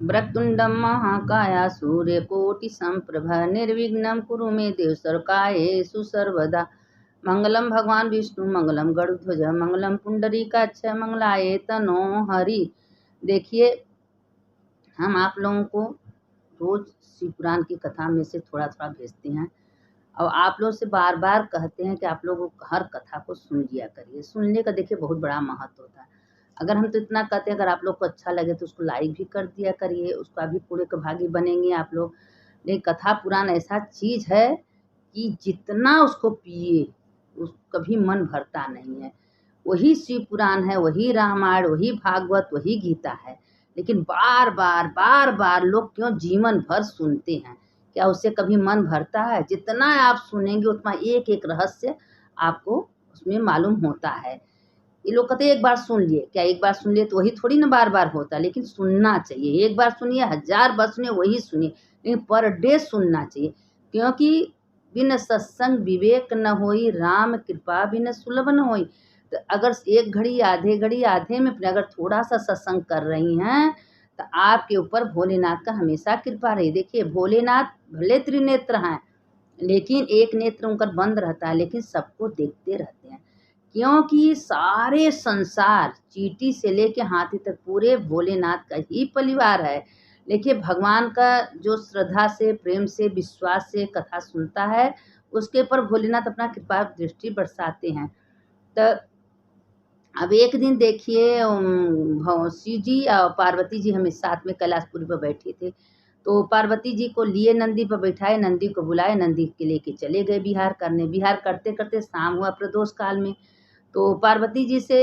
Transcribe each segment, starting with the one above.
वक्रतुण्डं महाकाय सूर्यकोटिसम्प्रभा निर्विघ्नं कुरु मे देव सर्वकार्येषु सर्वदा। मंगलम भगवान विष्णु मंगलम गरुड़ध्वज मंगलम पुंडरीकाक्ष मंगलाय तनो हरि। देखिए, हम आप लोगों को रोज शिव पुराण की कथा में से थोड़ा थोड़ा भेजते हैं और आप लोग से बार बार कहते हैं कि आप लोग हर कथा को सुन लिया करिए। सुनने का देखिए बहुत बड़ा महत्व होता है। अगर हम तो इतना कहते हैं, अगर आप लोग को अच्छा लगे तो उसको लाइक भी कर दिया करिए, उसका भी पूरे के भागी बनेंगे आप लोग। लेकिन कथा पुराण ऐसा चीज़ है कि जितना उसको पिए उस कभी मन भरता नहीं है। वही शिव पुराण है, वही रामायण, वही भागवत, वही गीता है, लेकिन बार बार लोग क्यों जीवन भर सुनते हैं? क्या उससे कभी मन भरता है? जितना आप सुनेंगे उतना एक एक रहस्य आपको उसमें मालूम होता है। ये लोग कहते हैं एक बार सुन लिए, क्या एक बार सुन लिए तो वही थोड़ी ना बार बार होता, लेकिन सुनना चाहिए। एक बार सुनिए, 1000 बार सुनिए, वही सुनिए, लेकिन पर डे सुनना चाहिए। क्योंकि बिन सत्संग विवेक न होई, राम कृपा बिन सुलभ न होई। तो अगर एक घड़ी आधे में अगर थोड़ा सा सत्संग कर रही हैं तो आपके ऊपर भोलेनाथ का हमेशा कृपा रही। देखिए, भोलेनाथ भले त्रिनेत्र हैं, लेकिन एक नेत्र उनका बंद रहता है, लेकिन सबको देखते रहते हैं। क्योंकि सारे संसार चींटी से लेके हाथी तक पूरे भोलेनाथ का ही परिवार है। देखिए, भगवान का जो श्रद्धा से, प्रेम से, विश्वास से कथा सुनता है, उसके ऊपर भोलेनाथ अपना कृपा दृष्टि बरसाते हैं। तो अब एक दिन देखिए, शिव जी और पार्वती जी हमें साथ में कैलाशपुरी पर बैठे थे। तो पार्वती जी को लिए नंदी पर बैठाए, नंदी को बुलाए, नंदी के लेके चले गए बिहार करने। बिहार करते करते शाम हुआ प्रदोष काल में। तो पार्वती जी से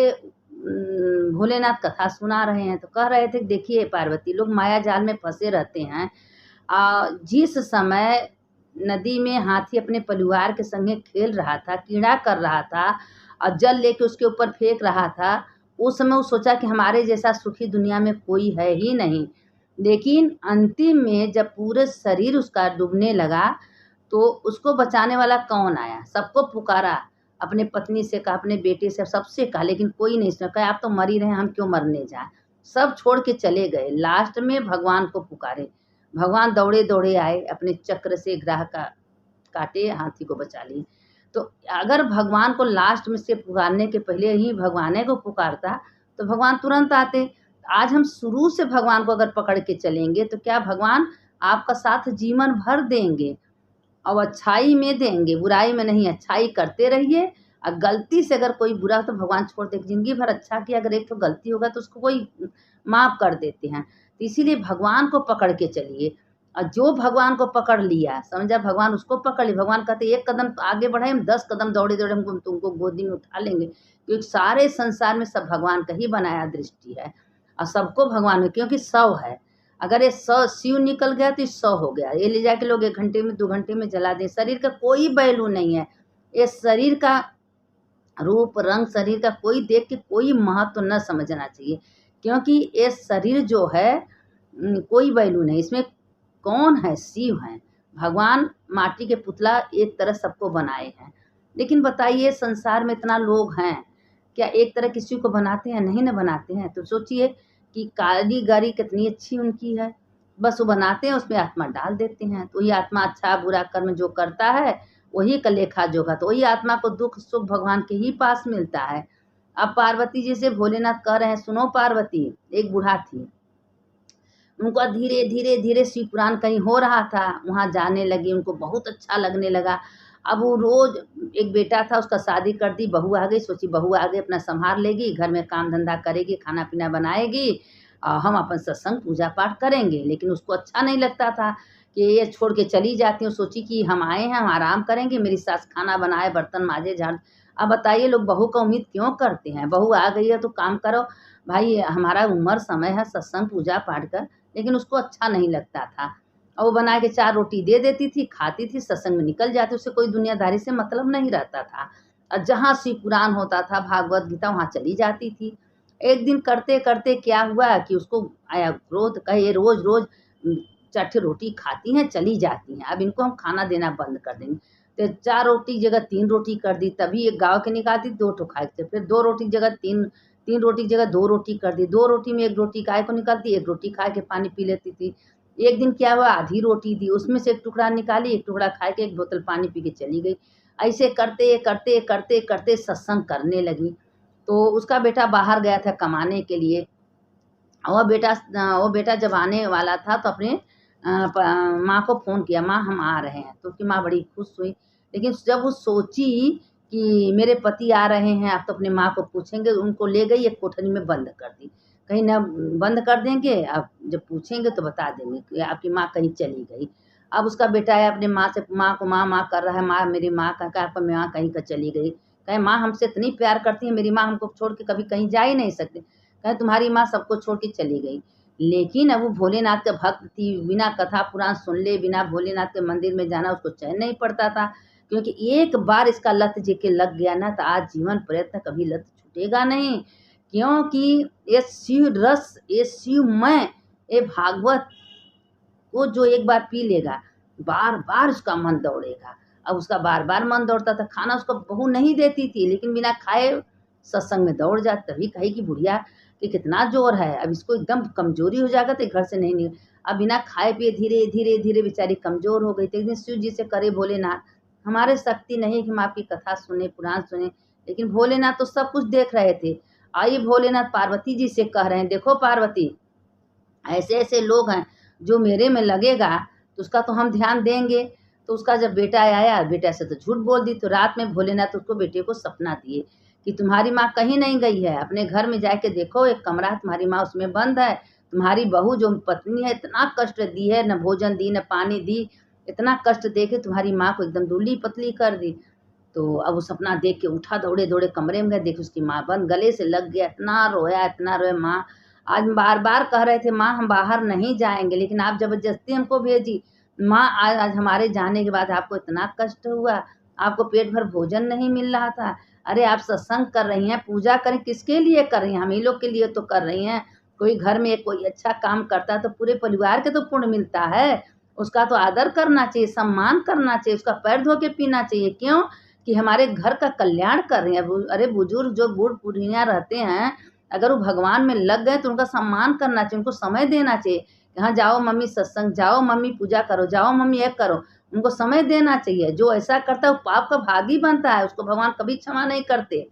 भोलेनाथ कथा सुना रहे हैं, तो कह रहे थे, देखिए पार्वती, लोग माया जाल में फंसे रहते हैं। जिस समय नदी में हाथी अपने परिवार के संगे खेल रहा था, कीड़ा कर रहा था और जल लेके उसके ऊपर फेंक रहा था, उस समय वो सोचा कि हमारे जैसा सुखी दुनिया में कोई है ही नहीं। लेकिन अंतिम में जब पूरे शरीर उसका डूबने लगा तो उसको बचाने वाला कौन आया? सबको पुकारा, अपने पत्नी से कहा, अपने बेटे से, सबसे कहा, लेकिन कोई नहीं सुना। कहा, आप तो मर ही रहे हैं, हम क्यों मरने जाएं? सब छोड़ के चले गए। लास्ट में भगवान को पुकारे, भगवान दौड़े दौड़े आए, अपने चक्र से ग्राह का काटे, हाथी को बचा लिए। तो अगर भगवान को लास्ट में से पुकारने के पहले ही भगवान को पुकारता तो भगवान तुरंत आते। आज हम शुरू से भगवान को अगर पकड़ के चलेंगे तो क्या भगवान आपका साथ जीवन भर देंगे और अच्छाई में देंगे, बुराई में नहीं। अच्छाई करते रहिए और गलती से अगर कोई बुरा तो भगवान छोड़ दे। जिंदगी भर अच्छा किया, अगर एक तो गलती होगा तो उसको कोई माफ़ कर देते हैं। तो इसीलिए भगवान को पकड़ के चलिए। और जो भगवान को पकड़ लिया, समझा, भगवान उसको पकड़ लिया। भगवान कहते एक कदम आगे बढ़े, हम 10 कदम दौड़े दौड़े हम तुमको गोदी में उठा लेंगे। क्योंकि सारे संसार में सब भगवान का ही बनाया दृष्टि है और सबको भगवान में, क्योंकि 100 है। अगर ये 100 शिव निकल गया तो 100 हो गया। ये ले जाके लोग 1 घंटे में 2 घंटे में जला दें। शरीर का कोई वैल्यू नहीं है। ये शरीर का रूप रंग, शरीर का कोई देख के कोई महत्व न समझना चाहिए। क्योंकि ये शरीर जो है कोई वैल्यू नहीं। इसमें कौन है? शिव हैं। भगवान माटी के पुतला एक तरह सबको बनाए हैं। लेकिन बताइए, संसार में इतना लोग हैं, क्या एक तरह किसी को बनाते हैं? नहीं ना बनाते हैं। तो सोचिए कि कारीगरी कितनी अच्छी उनकी है। बस वो बनाते हैं, उसमें आत्मा डाल देते हैं, तो ये आत्मा अच्छा बुरा कर्म जो करता है वही का लेखा जोखा, तो वही आत्मा को दुख सुख भगवान के ही पास मिलता है। अब पार्वती जी से भोलेनाथ कह रहे हैं, सुनो पार्वती, एक बूढ़ा थी, उनको धीरे धीरे धीरे शिव पुराण कहीं हो रहा था, वहाँ जाने लगी, उनको बहुत अच्छा लगने लगा। अब वो रोज, एक बेटा था, उसका शादी कर दी, बहू आ गई, सोची बहू आ गई अपना संभाल लेगी, घर में काम धंधा करेगी, खाना पीना बनाएगी और हम अपन सत्संग पूजा पाठ करेंगे। लेकिन उसको अच्छा नहीं लगता था कि ये छोड़ के चली जाती हूँ। सोची कि हम आए हैं, हम आराम करेंगे, मेरी सास खाना बनाए, बर्तन माजे, झाड़। अब बताइए, लोग बहू का उम्मीद क्यों करते हैं? बहू आ गई है तो काम करो भाई, हमारा उम्र समय है, सत्संग पूजा पाठ कर। लेकिन उसको अच्छा नहीं लगता था और वो बना के 4 रोटी दे देती थी, खाती थी, सत्संग में निकल जाती। उससे कोई दुनियादारी से मतलब नहीं रहता था। और जहाँ शिव पुराण होता था, भागवत गीता, वहाँ चली जाती थी। एक दिन करते करते क्या हुआ कि उसको आया क्रोध, कहे रोज रोज 4 रोटी खाती हैं, चली जाती हैं, अब इनको हम खाना देना बंद कर देंगे। तो 4 रोटी जगह 3 रोटी कर दी। तभी एक गाँव के निकालती, 2 ठो खाए थे। फिर 2 रोटी जगह 3 3 रोटी की जगह 2 रोटी कर दी। 2 रोटी में 1 रोटी काय को निकालती, 1 रोटी खा के पानी पी लेती थी। एक दिन क्या हुआ, आधी रोटी थी, उसमें से 1 टुकड़ा निकाली, 1 टुकड़ा खा के 1 बोतल पानी पी के चली गई। ऐसे करते सत्संग करने लगी। तो उसका बेटा बाहर गया था कमाने के लिए। वो बेटा जब आने वाला था तो अपने माँ को फ़ोन किया, माँ हम आ रहे हैं। तो उसकी माँ बड़ी खुश हुई। लेकिन जब वो सोची कि मेरे पति आ रहे हैं, अब तो अपनी माँ को पूछेंगे, उनको ले गई एक कोठरी में बंद कर दी। कहीं ना बंद कर देंगे, अब जब पूछेंगे तो बता देंगे कि आपकी माँ कहीं चली गई। अब उसका बेटा है अपने माँ से, माँ को माँ कर रहा है, माँ मेरी माँ का आपका माँ कहीं का चली गई। कहे माँ हमसे इतनी प्यार करती है, मेरी माँ हमको छोड़ के कभी कहीं जा ही नहीं सकती। कहे तुम्हारी माँ सबको छोड़ के चली गई। लेकिन अब वो भोलेनाथ का भक्त थी, बिना कथा पुराण सुन ले, बिना भोलेनाथ के मंदिर में जाना उसको चैन नहीं पड़ता था। क्योंकि एक बार इसका लत जेके लग गया ना, तो आज जीवन प्रयत्न कभी लत छूटेगा नहीं। क्योंकि ये शिव रस, ये शिवमय, ये भागवत को जो एक बार पी लेगा, बार बार उसका मन दौड़ेगा। अब उसका बार बार मन दौड़ता था। खाना उसको बहू नहीं देती थी, लेकिन बिना खाए सत्संग में दौड़ जाता। तभी कहेगी बुढ़िया कि कितना जोर है, अब इसको एकदम कमजोरी हो जाएगा तो घर से नहीं निकल। अब बिना खाए पिए धीरे धीरे धीरे बेचारी कमजोर हो गई। तो एक दिन शिव जी से करे, भोलेनाथ हमारे शक्ति नहीं कि हम आपकी कथा सुने, पुराण सुने। लेकिन भोलेनाथ तो सब कुछ देख रहे थे। आइए भोलेनाथ पार्वती जी से कह रहे हैं, देखो पार्वती, ऐसे ऐसे लोग हैं, जो मेरे में लगेगा तो उसका तो हम ध्यान देंगे। तो उसका जब बेटा आया, बेटा से तो झूठ बोल दी। तो रात में भोलेनाथ उसको बेटे को सपना दिए कि तुम्हारी माँ कहीं नहीं गई है, अपने घर में जाके देखो, एक कमरा है, तुम्हारी माँ उसमें बंद है। तुम्हारी बहू जो पत्नी है इतना कष्ट दी है, न भोजन दी न पानी दी, इतना कष्ट दे के तुम्हारी माँ को एकदम दुबली पतली कर दी। तो अब वो सपना देख के उठा, दौड़े दौड़े कमरे में गए, देखे उसकी माँ बंद, गले से लग गया, इतना रोया माँ। आज बार बार कह रहे थे माँ हम बाहर नहीं जाएंगे, लेकिन आप जबरदस्ती हमको भेजी। माँ आज हमारे जाने के बाद आपको इतना कष्ट हुआ, आपको पेट भर भोजन नहीं मिल रहा था। अरे आप सत्संग कर रही हैं, पूजा करें, किसके लिए कर रही हैं? हम ही लोग के लिए तो कर रही हैं। कोई घर में कोई अच्छा काम करता है तो पूरे परिवार के तो पुण्य मिलता है। उसका तो आदर करना चाहिए, सम्मान करना चाहिए, उसका पैर धो के पीना चाहिए। क्यों? कि हमारे घर का कल्याण कर रही हैं। अरे बुजुर्ग जो बूढ़ बुढ़िया रहते हैं, अगर वो भगवान में लग गए तो उनका सम्मान करना चाहिए, उनको समय देना चाहिए। हाँ जाओ मम्मी सत्संग, जाओ मम्मी पूजा करो, जाओ मम्मी ये करो, उनको समय देना चाहिए। जो ऐसा करता है वो पाप का भागी बनता है, उसको भगवान कभी क्षमा नहीं करते।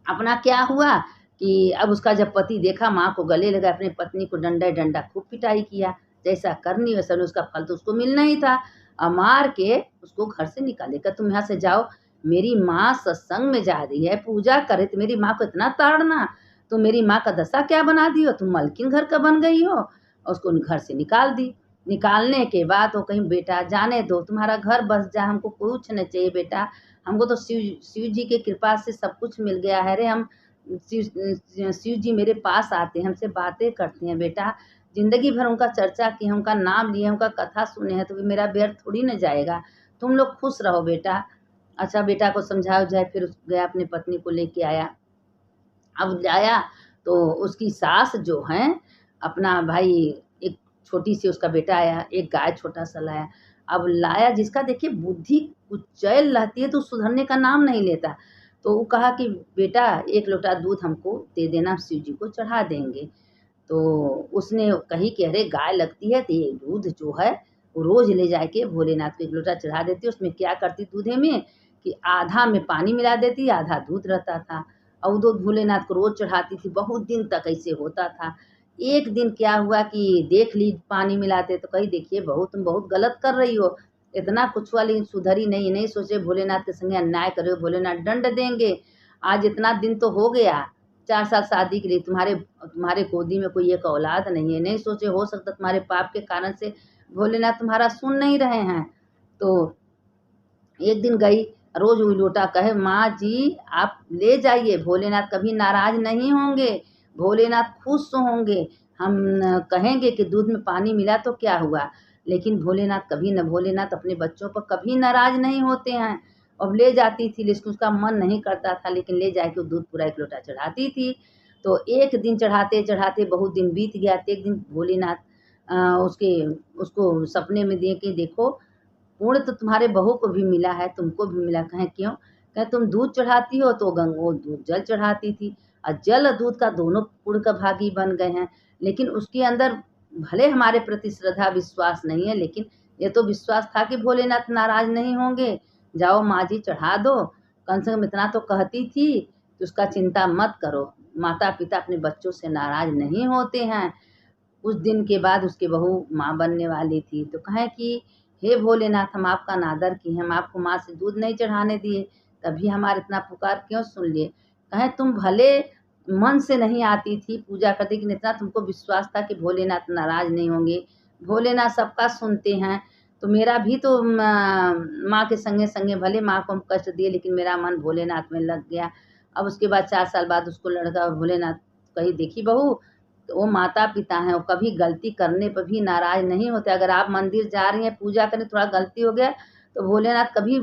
अपना क्या हुआ कि अब उसका जब पति देखा माँ को गले लगा, अपने पत्नी को डंडा खूब पिटाई किया, जैसा करनी वैसा नहीं, उसका फल तो उसको मिलना ही था। और मार के उसको घर से निकाले, का तुम यहाँ से जाओ, मेरी माँ सत्संग में जा रही है, पूजा करे, तो मेरी माँ को इतना ताड़ना, तो मेरी माँ का दशा क्या बना दी हो, तुम मलकिन घर का बन गई हो। और उसको घर से निकाल दी। निकालने के बाद वो कहीं बेटा जाने दो, तुम्हारा घर बस जाए, हमको कुछ नहीं चाहिए बेटा, हमको तो शिव जी के कृपा से सब कुछ मिल गया है। अरे हम शिव जी मेरे पास आते हैं, हमसे बातें करते हैं बेटा, जिंदगी भर उनका चर्चा की, उनका नाम लिए, उनका कथा सुने हैं, तो मेरा व्यर्थ थोड़ी न जाएगा। तुम लोग खुश रहो बेटा। अच्छा बेटा को समझाओ जाए, फिर गया अपनी पत्नी को लेके आया। अब आया तो उसकी सास जो है अपना भाई, एक छोटी सी उसका बेटा आया, एक गाय छोटा सा लाया। अब लाया जिसका देखिए बुद्धि कुचैल रहती है तो सुधरने का नाम नहीं लेता। तो वो कहा कि बेटा 1 लोटा दूध हमको दे देना, शिव जी को चढ़ा देंगे। तो उसने कही कि अरे गाय लगती है तो ये दूध जो है वो रोज ले जाके भोलेनाथ को 1 लोटा चढ़ा देती। उसमें क्या करती दूधे में कि आधा में पानी मिला देती, आधा दूध रहता था, और वो दूध भोलेनाथ को रोज चढ़ाती थी। बहुत दिन तक ऐसे होता था। एक दिन क्या हुआ कि देख ली पानी मिलाते, तो कही देखिए बहू तुम बहुत गलत कर रही हो, इतना कुछ वाली सुधरी नहीं, नहीं सोचे भोलेनाथ के संगे अन्याय करे हो, भोलेनाथ दंड देंगे। आज इतना दिन तो हो गया, 4 साल शादी के लिए, तुम्हारे गोदी में कोई एक औलाद नहीं है, नहीं सोचे हो सकता तुम्हारे पाप के कारण से भोलेनाथ तुम्हारा सुन नहीं रहे हैं। तो एक दिन गई, रोज वही लोटा कहे माँ जी आप ले जाइए, भोलेनाथ कभी नाराज नहीं होंगे, भोलेनाथ खुश होंगे। हम कहेंगे कि दूध में पानी मिला तो क्या हुआ, लेकिन भोलेनाथ कभी न, भोलेनाथ अपने बच्चों पर कभी नाराज नहीं होते हैं। अब ले जाती थी, लेकिन उसका मन नहीं करता था, लेकिन ले जाके दूध पूरा 1 लोटा चढ़ाती थी। तो एक दिन चढ़ाते चढ़ाते बहुत दिन बीत गया। तो एक दिन भोलेनाथ उसको सपने में दे के देखो, पुण्य तो तुम्हारे बहू को भी मिला है, तुमको भी मिला। कहें क्यों? कहें तुम दूध चढ़ाती हो तो वो दूध जल चढ़ाती थी, और जल और दूध का दोनों पुण्य का भागी बन गए हैं। लेकिन उसके अंदर भले हमारे प्रति श्रद्धा विश्वास नहीं है, लेकिन ये तो विश्वास था कि भोलेनाथ नाराज नहीं होंगे। जाओ माँ जी चढ़ा दो, कम से कम इतना तो कहती थी कि उसका चिंता मत करो। माता पिता अपने बच्चों से नाराज नहीं होते हैं। कुछ दिन के बाद उसकी बहू माँ बनने वाली थी, तो कहें कि हे भोलेनाथ, हम आपका अनादर किए, हम आपको माँ से दूध नहीं चढ़ाने दिए, तभी हमारा इतना पुकार क्यों सुन लिए। कहें तुम भले मन से नहीं आती थी पूजा करती, लेकिन इतना तुमको विश्वास था कि भोलेनाथ नाराज नहीं होंगे, भोलेनाथ सबका सुनते हैं। तो मेरा भी तो माँ के संगे संगे भले माँ को हम कष्ट दिए, लेकिन मेरा मन भोलेनाथ में लग गया। अब उसके बाद 4 साल बाद उसको लड़का भोलेनाथ कही, देखी बहू, तो वो माता पिता हैं, वो कभी गलती करने पर भी नाराज नहीं होते। अगर आप मंदिर जा रही हैं पूजा करने, थोड़ा गलती हो गया तो भोलेनाथ कभी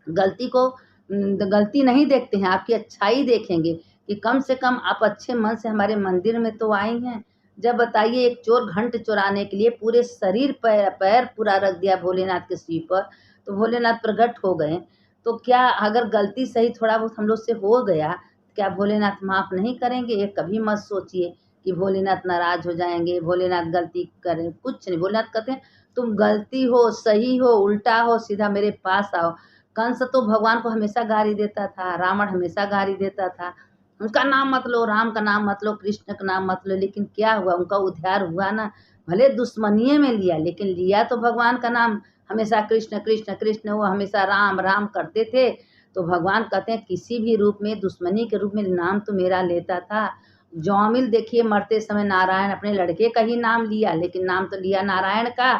गलती नहीं देखते हैं, आपकी अच्छाई देखेंगे कि कम से कम आप अच्छे मन से हमारे मंदिर में तो आई हैं। जब बताइए एक चोर घंट चुराने के लिए पूरे शरीर पैर पूरा रख दिया भोलेनाथ के सिर पर, तो भोलेनाथ प्रकट हो गए। तो क्या अगर गलती सही थोड़ा बहुत हम लोग से हो गया, क्या भोलेनाथ माफ़ नहीं करेंगे? ये कभी मत सोचिए कि भोलेनाथ नाराज हो जाएंगे, भोलेनाथ गलती करें, कुछ नहीं। भोलेनाथ कहते हैं तुम गलती हो, सही हो, उल्टा हो, सीधा मेरे पास आओ। कंस तो भगवान को हमेशा गाली देता था, रावण हमेशा गाली देता था, उनका नाम मत लो, राम का नाम मत लो, कृष्ण का नाम मत लो, लेकिन क्या हुआ, उनका उद्धार हुआ ना। भले दुश्मनीय में लिया, लेकिन लिया तो भगवान का नाम। हमेशा कृष्ण कृष्ण कृष्ण, वो हमेशा राम राम करते थे। तो भगवान कहते हैं किसी भी रूप में, दुश्मनी के रूप में नाम तो मेरा लेता था। जौमिल देखिए मरते समय नारायण अपने लड़के का ही नाम लिया, लेकिन नाम तो लिया नारायण का।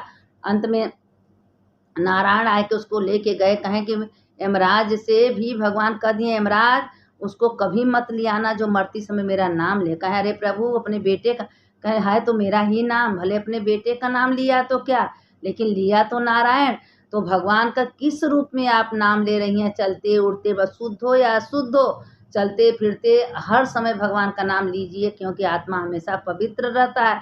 अंत में नारायण आए के उसको लेके गए, कहें कि यमराज से भी भगवान कह दिए, यमराज उसको कभी मत लियाना जो मरती समय मेरा नाम ले। कहे अरे प्रभु अपने बेटे का, कहे है तो मेरा ही नाम, भले अपने बेटे का नाम लिया तो क्या, लेकिन लिया तो नारायण। तो भगवान का किस रूप में आप नाम ले रही हैं, चलते उड़ते, बस शुद्ध हो या अशुद्ध हो, चलते फिरते हर समय भगवान का नाम लीजिए, क्योंकि आत्मा हमेशा पवित्र रहता है।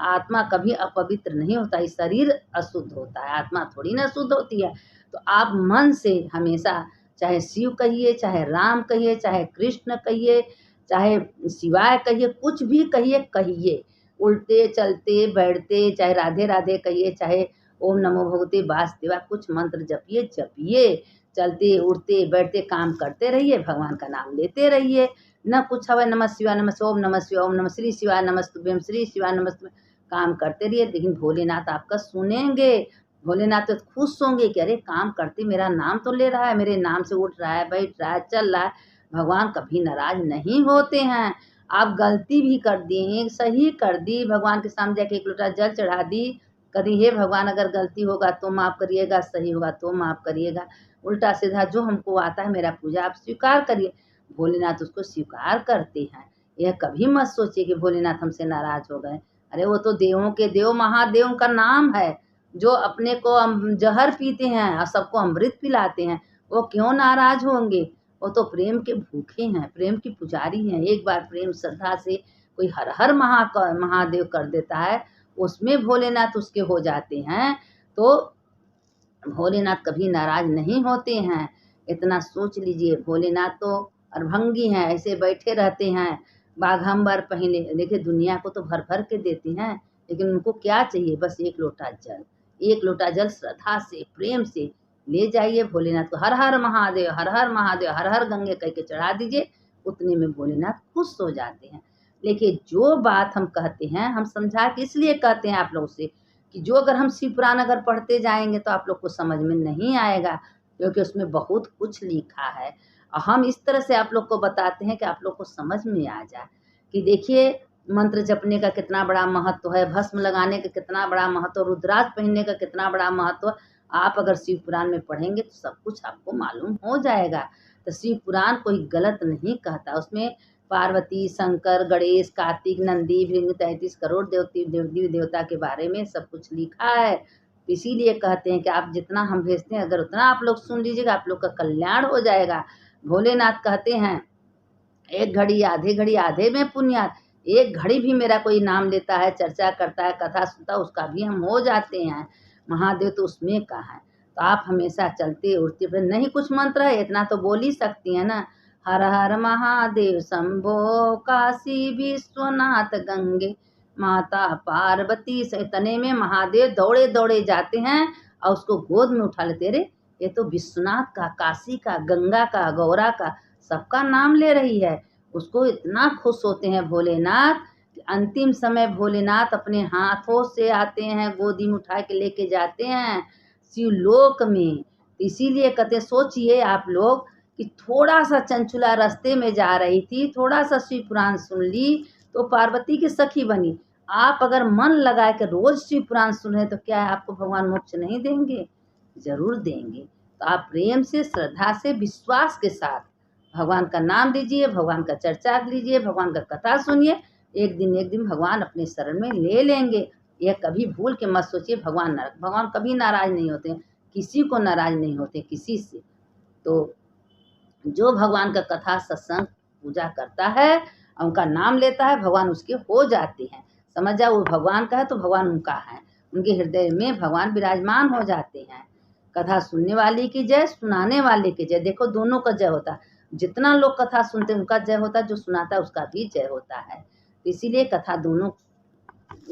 आत्मा कभी अपवित्र नहीं होता, इस शरीर अशुद्ध होता है, आत्मा थोड़ी ना शुद्ध होती है। तो आप मन से हमेशा, चाहे शिव कहिए, चाहे राम कहिए, चाहे कृष्ण कहिए, चाहे शिवाय कहिए, कुछ भी कहिए कहिए, उल्टे चलते बैठते, चाहे राधे राधे कहिए, चाहे ओम नमो भगवते वासुदेवा, कुछ मंत्र जपिए जपिए, चलते उठते बैठते काम करते रहिए, भगवान का नाम लेते रहिए। न कुछ हवे, नमः शिवाय, नमः ओम नमः शिवाय, ओम नमः श्री शिवाय नमस्तुभ्यम, श्री शिवाय नमस्तुभ्यम, काम करते रहिए। लेकिन भोलेनाथ आपका सुनेंगे, भोलेनाथ तो खुश होंगे कि अरे काम करते मेरा नाम तो ले रहा है, मेरे नाम से उठ रहा है, बैठ रहा है, चल रहा है। भगवान कभी नाराज नहीं होते हैं। आप गलती भी कर दी, सही कर दी, भगवान के सामने जाके 1 लोटा जल चढ़ा दी, कभी हे भगवान अगर गलती होगा तो माफ़ करिएगा, सही होगा तो माफ़ करिएगा, उल्टा सीधा जो हमको आता है मेरा पूजा आप स्वीकार करिए। भोलेनाथ उसको स्वीकार करते हैं। यह कभी मत सोचिए कि भोलेनाथ हमसे नाराज हो गए। अरे वो तो देवों के देव, महादेव का नाम है, जो अपने को जहर पीते हैं और सबको अमृत पिलाते हैं, वो क्यों नाराज होंगे। वो तो प्रेम के भूखे हैं, प्रेम की पुजारी हैं। एक बार प्रेम श्रद्धा से कोई हर हर महादेव कर देता है, उसमें भोलेनाथ उसके हो जाते हैं। तो भोलेनाथ कभी नाराज नहीं होते हैं, इतना सोच लीजिए। भोलेनाथ तो अड़भंगी हैं, ऐसे बैठे रहते हैं बाघंबर पहने। देखिए दुनिया को तो भर भर के देते हैं, लेकिन उनको क्या चाहिए, बस 1 लोटा जल। 1 लोटा जल श्रद्धा से प्रेम से ले जाइए भोलेनाथ को, हर हर महादेव, हर हर महादेव, हर हर गंगे कह के चढ़ा दीजिए, उतने में भोलेनाथ खुश हो जाते हैं। लेकिन जो बात हम कहते हैं, हम समझा के इसलिए कहते हैं आप लोगों से कि जो अगर हम शिव पुराण अगर पढ़ते जाएंगे तो आप लोग को समझ में नहीं आएगा, क्योंकि उसमें बहुत कुछ लिखा है। और हम इस तरह से आप लोग को बताते हैं कि आप लोग को समझ में आ जाए कि देखिए मंत्र जपने का कितना बड़ा महत्व है, भस्म लगाने का कितना बड़ा महत्व, रुद्राक्ष पहनने का कितना बड़ा महत्व। आप अगर शिव पुराण में पढ़ेंगे तो सब कुछ आपको मालूम हो जाएगा। तो शिव पुराण कोई गलत नहीं कहता, उसमें पार्वती, शंकर, गणेश, कार्तिक, नंदी, भृंग, 33 करोड़ देवी देवता के बारे में सब कुछ लिखा है। इसीलिए कहते हैं कि आप जितना हम भेजते हैं अगर उतना आप लोग सुन लीजिएगा, आप लोग का कल्याण हो जाएगा। भोलेनाथ कहते हैं 1 घड़ी आधे घड़ी आधे में पुण्यात, 1 घड़ी भी मेरा कोई नाम लेता है, चर्चा करता है, कथा सुनता है, उसका भी हम हो जाते हैं। महादेव तो उसमें का है। तो आप हमेशा चलते उड़ते फिर, नहीं कुछ मंत्र है इतना तो बोल ही सकती हैं ना, हर हर महादेव शंभो, काशी विश्वनाथ गंगे, माता पार्वती से। इतने में महादेव दौड़े दौड़े जाते हैं और उसको गोद में उठा लेते। रे ये तो विश्वनाथ का, काशी का, गंगा का, गौरा का, सबका नाम ले रही है। उसको इतना खुश होते हैं भोलेनाथ कि अंतिम समय भोलेनाथ अपने हाथों से आते हैं, गोदी में उठा के लेके जाते हैं शिवलोक में। इसीलिए कहते, सोचिए आप लोग कि थोड़ा सा चंचुला रास्ते में जा रही थी, थोड़ा सा शिव पुराण सुन ली तो पार्वती की सखी बनी। आप अगर मन लगा के रोज शिव पुराण सुने तो क्या आपको भगवान मोक्ष नहीं देंगे? जरूर देंगे। तो आप प्रेम से, श्रद्धा से, विश्वास के साथ भगवान का नाम लीजिए, भगवान का चर्चा लीजिए, भगवान का कथा सुनिए। एक दिन भगवान अपने शरण में ले लेंगे। यह कभी भूल के मत सोचिए भगवान कभी नाराज नहीं होते, किसी को नाराज नहीं होते किसी से। तो जो भगवान का कथा सत्संग पूजा करता है, उनका नाम लेता है, भगवान उसके हो जाते हैं। समझ जाओ, वो भगवान का है तो भगवान उनका है, उनके हृदय में भगवान विराजमान हो जाते हैं। कथा सुनने वाले की जय, सुनाने वाले की जय। देखो दोनों का जय होता है। जितना लोग कथा सुनते हैं उनका जय होता है, जो सुनाता है उसका भी जय होता है। इसीलिए कथा दोनों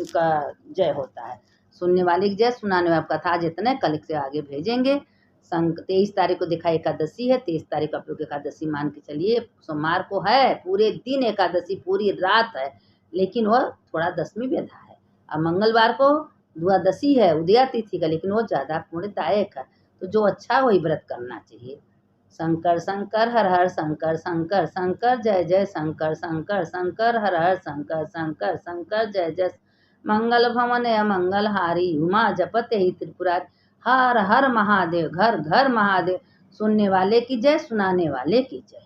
का जय होता है, सुनने वाले की जय, सुनाने वाले। कथा जितने कल से आगे भेजेंगे। 23 तारीख को देखा एकादशी है, 23 तारीख को आप लोग एकादशी मान के चलिए। सोमवार को है, पूरे दिन एकादशी, पूरी रात है, लेकिन वह थोड़ा दसवीं व्यथा है। अब मंगलवार को द्वादशी है, उदया तिथि का, लेकिन वो ज़्यादा पुण्यदायक है। तो जो अच्छा वही व्रत करना चाहिए। शंकर शंकर हर हर शंकर, शंकर शंकर जय जय शंकर, शंकर शंकर हर हर शंकर, शंकर शंकर जय जय। मंगल भवन अमंगल हारी, उमा जपते ही त्रिपुरारी। हर हर महादेव, घर घर महादेव। सुनने वाले की जय, सुनाने वाले की जय।